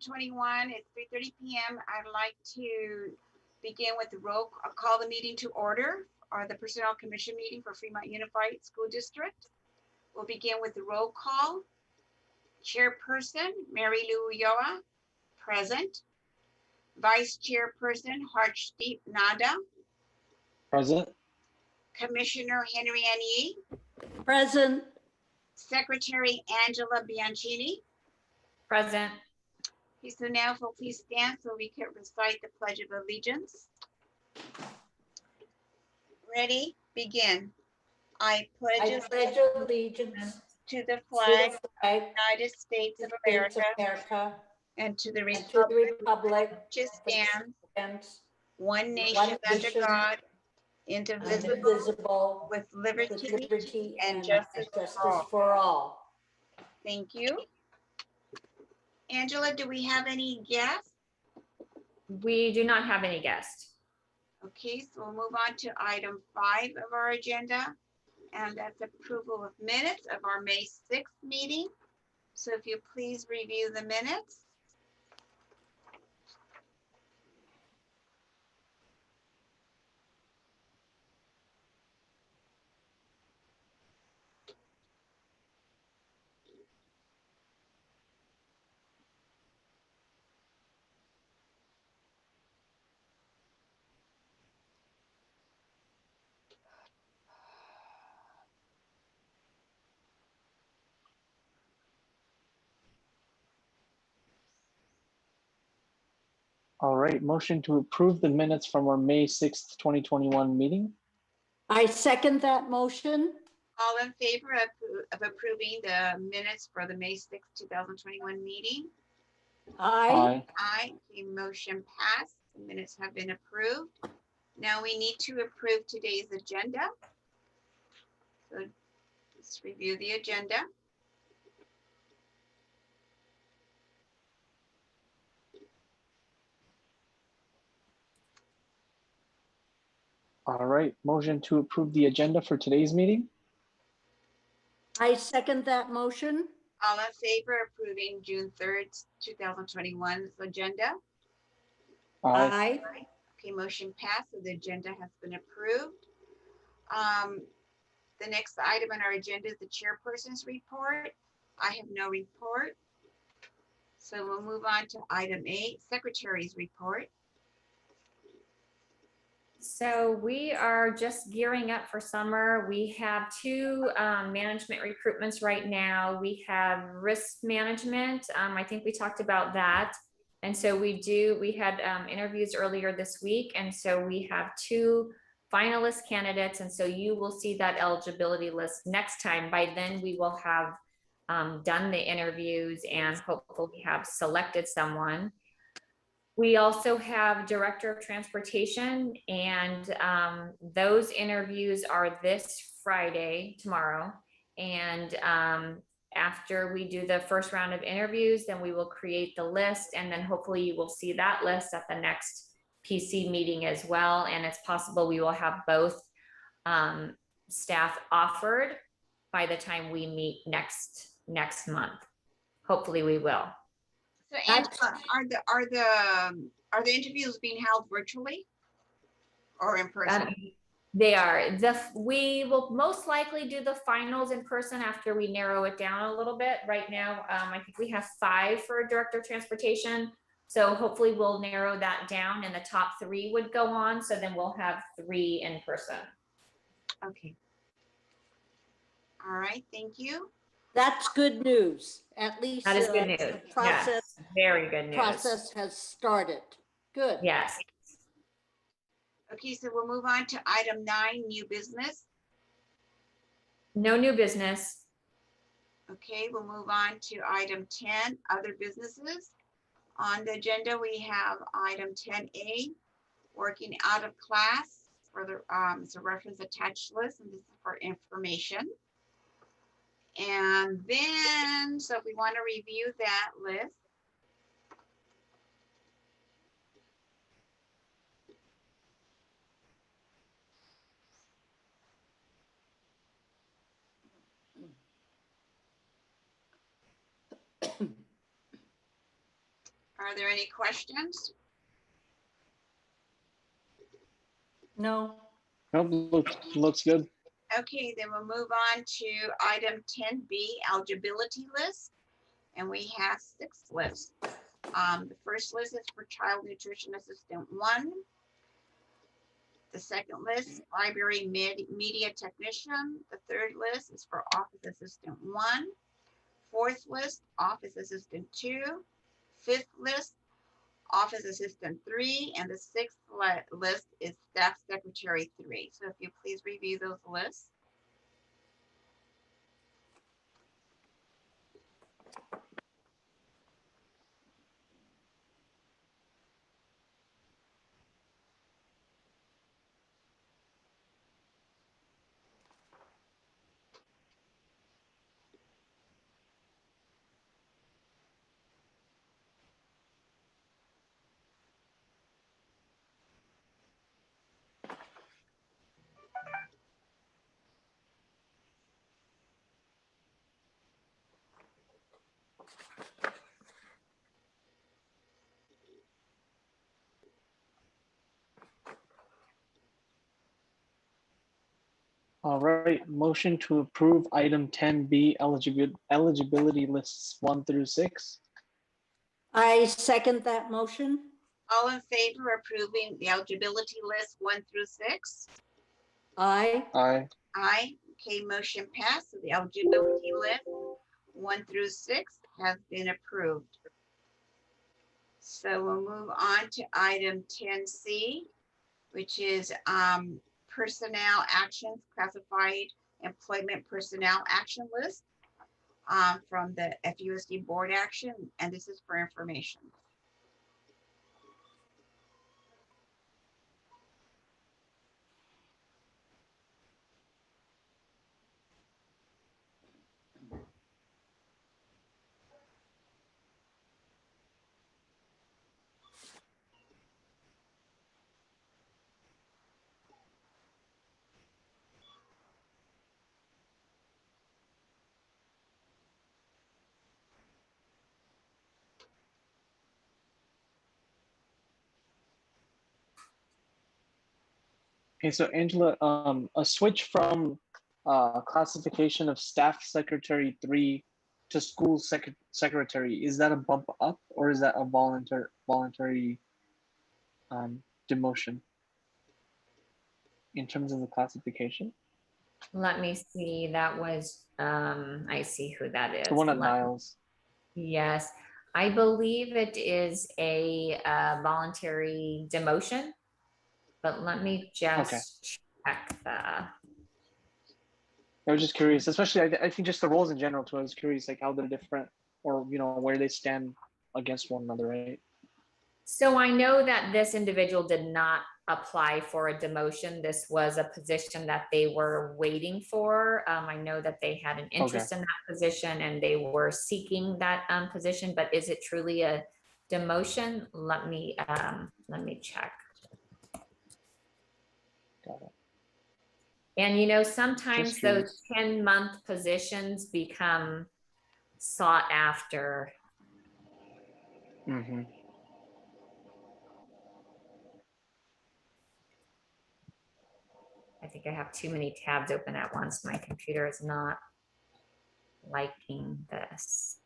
2021. It's 3:30 p.m. I'd like to begin with the roll. I'll call the meeting to order, or the Personnel Commission meeting for Fremont Unified School District. We'll begin with the roll call. Chairperson, Mary Lou Ulloa, present. Vice Chairperson, Harshdeep Nanda. Present. Commissioner Henry Ann Yee. Present. Secretary Angela Bianchini. Present. Okay, so now if we'll please stand so we can recite the Pledge of Allegiance. Ready? Begin. I pledge Allegiance to the to flag the of flag the United States of of the States America of America and to the and to the republic republic which stands and one nation one under nation God, indivisible, indivisible, with with liberty and and justice for all. for all. Thank you. Angela, do we have any guests? We do not have any guests. Okay, so we'll move on to item 5 of our agenda, and that's approval of minutes of our May 6th meeting. So if you please review the minutes. All right, motion to approve the minutes from our May 6th, 2021 meeting. I second that motion. All in favor of approving the minutes for the May 6th, 2021 meeting? Aye. Aye. The motion passed. The minutes have been approved. Now we need to approve today's agenda. So let's review the agenda. All right, motion to approve the agenda for today's meeting. I second that motion. All in favor of approving June 3rd, 2021's agenda? Aye. Aye. Okay, motion passed. So the agenda has been approved. The next item on our agenda is the chairperson's report. I have no report. So we'll move on to item 8, secretary's report. So we are just gearing up for summer. We have 2 management recruitments right now. We have risk management. I think we talked about that. And so we had interviews earlier this week. And so we have 2 finalist candidates. And so you will see that eligibility list next time. By then we will have done the interviews and hopefully have selected someone. We also have director of transportation, and those interviews are this Friday, tomorrow. And after we do the first round of interviews, then we will create the list, and then hopefully you will see that list at the next PC meeting as well. And it's possible we will have both staff offered by the time we meet next month. Hopefully we will. So Angela, are the interviews being held virtually or in person? They are. We will most likely do the finals in person after we narrow it down a little bit. Right now, I think we have 5 for director of transportation. So hopefully we'll narrow that down and the top 3 would go on. So then we'll have 3 in person. Okay. All right, thank you. That's good news. At least That is good news. the process, Yes, very good news. process has started. Good. Yes. Okay, so we'll move on to item 9, new business. No new business. Okay, we'll move on to item 10, other businesses. On the agenda, we have item 10A, working out of class for the it's a reference attached list, and this is for information. And then, so if we want to review that list, Are there any questions? No. Nope, looks good. Okay, then we'll move on to item 10B, eligibility list. And we have 6 lists. The first list is for child nutrition assistant 1. The second list, library media technician. The third list is for office assistant 1. Fourth list, office assistant 2. Fifth list, office assistant 3. And the sixth list is staff secretary 3. So if you please review those lists. All right, motion to approve item 10B eligibility lists 1 through 6. I second that motion. All in favor of approving the eligibility list 1 through 6? Aye. Aye. Aye. Okay, motion passed. So the eligibility list 1 through 6 has been approved. So we'll move on to item 10C, which is personnel actions, classified employment personnel action list from the FUSD board action, and this is for information. Okay, so Angela, a switch from classification of staff secretary 3 to school secretary, is that a bump up or is that a voluntary demotion in terms of the classification? Let me see, that was, I see who that is. The one at Let- Niles. Yes, I believe it is a voluntary demotion, but let me just check the, I was just curious, especially I think just the roles in general too. I was curious like how they're different or where they stand against one another, right? so I know that this individual did not apply for a demotion. This was a position that they were waiting for. I know that they had an interest in that position and they were seeking that position, but is it truly a demotion? Let me check. Got it. And sometimes Just those curious. 10-month positions become sought after. Mm-hmm. I think I have too many tabs open at once. My computer is not liking this.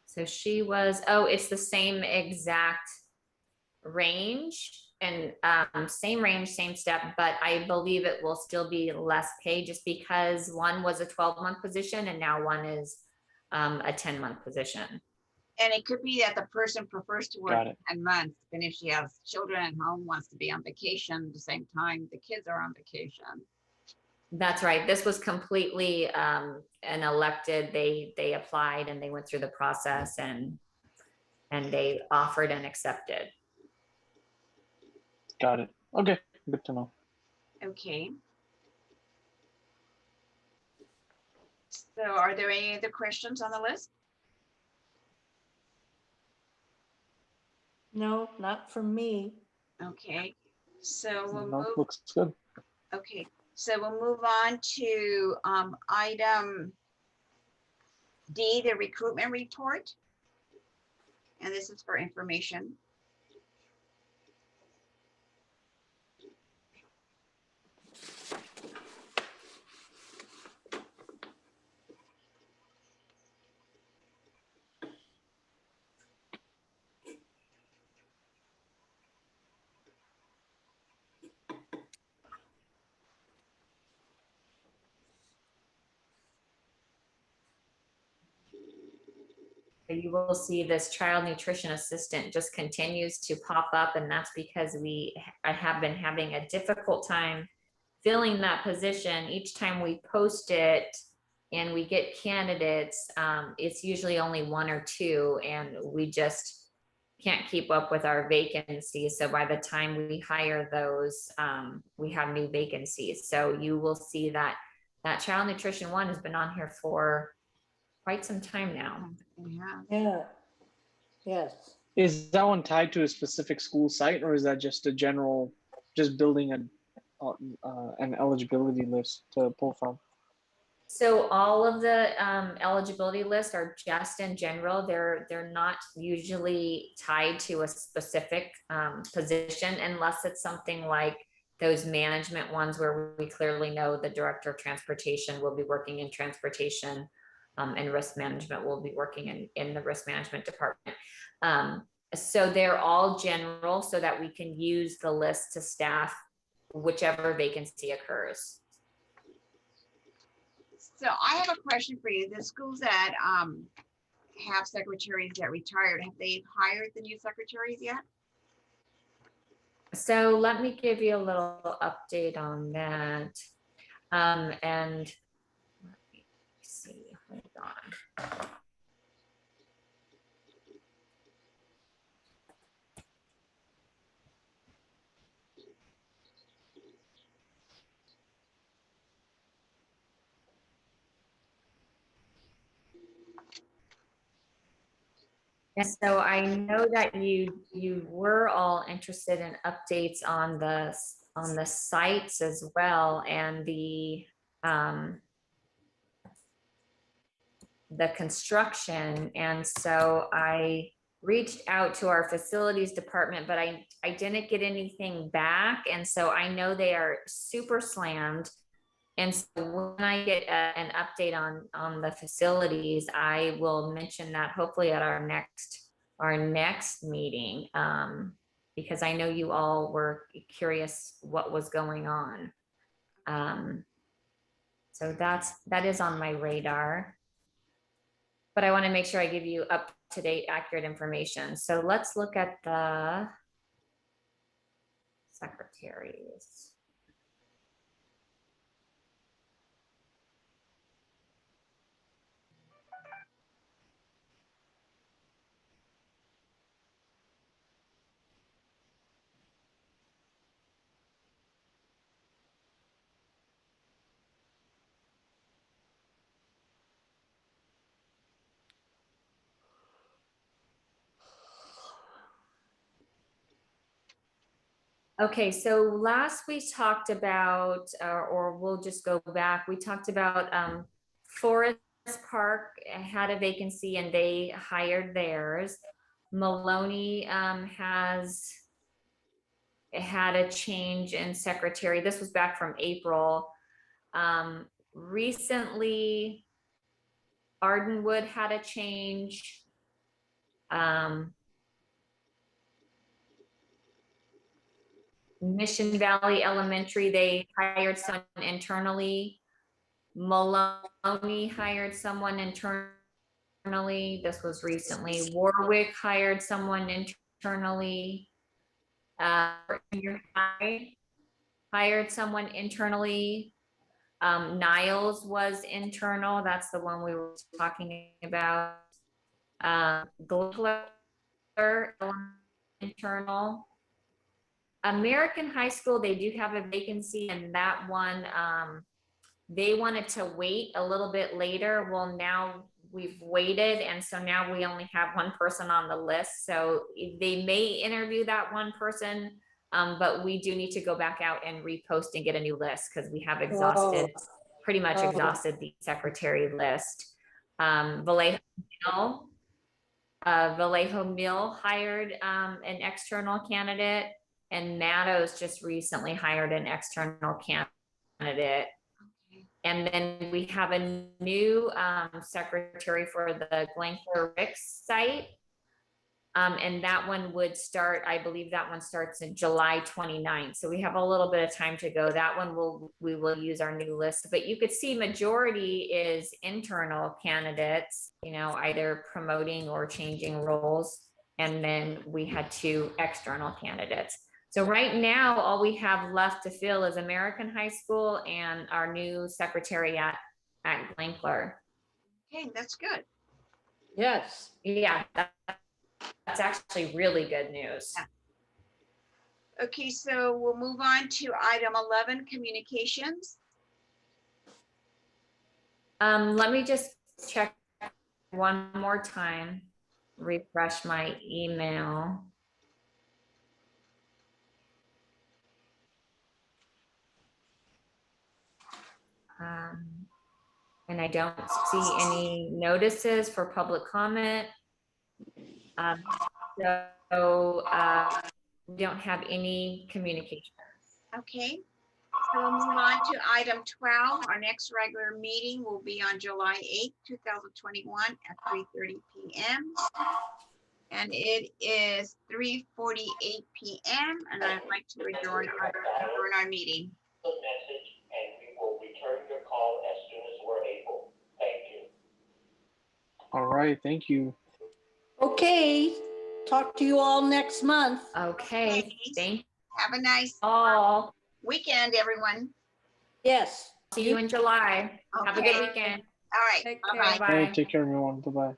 So she was, oh, it's the same exact range and same range, same step, but I believe it will still be less pay just because one was a 12-month position and now one is a 10-month position. And it could be that the person prefers to work Got it. 10 months, and if she has children at home, wants to be on vacation at the same time the kids are on vacation. That's right. This was completely an elected, they applied and they went through the process and they offered and accepted. Got it. Okay, good to know. Okay. So are there any other questions on the list? No, not from me. Okay, so we'll No, move, looks good. okay, so we'll move on to item D, the recruitment report. And this is for information. You will see this child nutrition assistant just continues to pop up, and that's because I have been having a difficult time filling that position. Each time we post it and we get candidates, it's usually only one or two, and we just can't keep up with our vacancies. So by the time we hire those, we have new vacancies. So you will see that child nutrition one has been on here for quite some time now. Yeah. Yeah. Yes. Is that one tied to a specific school site, or is that just a general, just building an eligibility list to pull from? So all of the eligibility lists are just in general. They're not usually tied to a specific position unless it's something like those management ones where we clearly know the director of transportation will be working in transportation, and risk management will be working in the risk management department. So they're all general so that we can use the list to staff whichever vacancy occurs. So I have a question for you. The schools that have secretaries that retired, have they hired the new secretaries yet? So let me give you a little update on that. And let me see, hold on. And so I know that you were all interested in updates on the sites as well, and the construction. And so I reached out to our facilities department, but I didn't get anything back. And so I know they are super slammed. And so when I get an update on the facilities, I will mention that hopefully at our next meeting, because I know you all were curious what was going on. So that is on my radar. But I want to make sure I give you up-to-date, accurate information. So let's look at the secretaries. Okay, so last we talked about, or we'll just go back, we talked about Forest Park had a vacancy and they hired theirs. Maloney has had a change in secretary. This was back from April. Recently, Ardenwood had a change. Mission Valley Elementary, they hired someone internally. Maloney hired someone internally. This was recently. Warwick hired someone internally. Hired someone internally. Niles was internal. That's the one we were talking about. Glencoe internal. American High School, they do have a vacancy, and that one, they wanted to wait a little bit later. Well, now we've waited, and so now we only have one person on the list. So they may interview that one person, but we do need to go back out and repost and get a new list because we have exhausted, pretty much Oh. exhausted the secretary list. Vallejo Mill hired an external candidate, and Mattos just recently hired an external candidate. And then we have a new secretary for the Glencoe Ricks site. And that one would start, I believe that one starts in July 29th. So we have a little bit of time to go. That one we will use our new list, but you could see majority is internal candidates, you know, either promoting or changing roles. And then we had 2 external candidates. So right now, all we have left to fill is American High School and our new secretary at Glencoe. Okay, that's good. Yes. Yeah, that's actually really good news. Okay, so we'll move on to item 11, communications. Let me just check one more time, refresh my email. And I don't see any notices for public comment. So we don't have any communication. Okay, so we'll move on to item 12. Our next regular meeting will be on July 8th, 2021 at 3:30 p.m. And it is 3:48 p.m. and I'd like to adjourn our meeting. Message, and we will return your call as soon as we're able. Thank you. All right, thank you. Okay. Talk to you all next month. Okay, thank Have a nice you all. weekend, everyone. Yes. See you in July. Have a good Okay. weekend. All right, Take bye-bye. care. Bye. All right, take care, everyone. Bye-bye.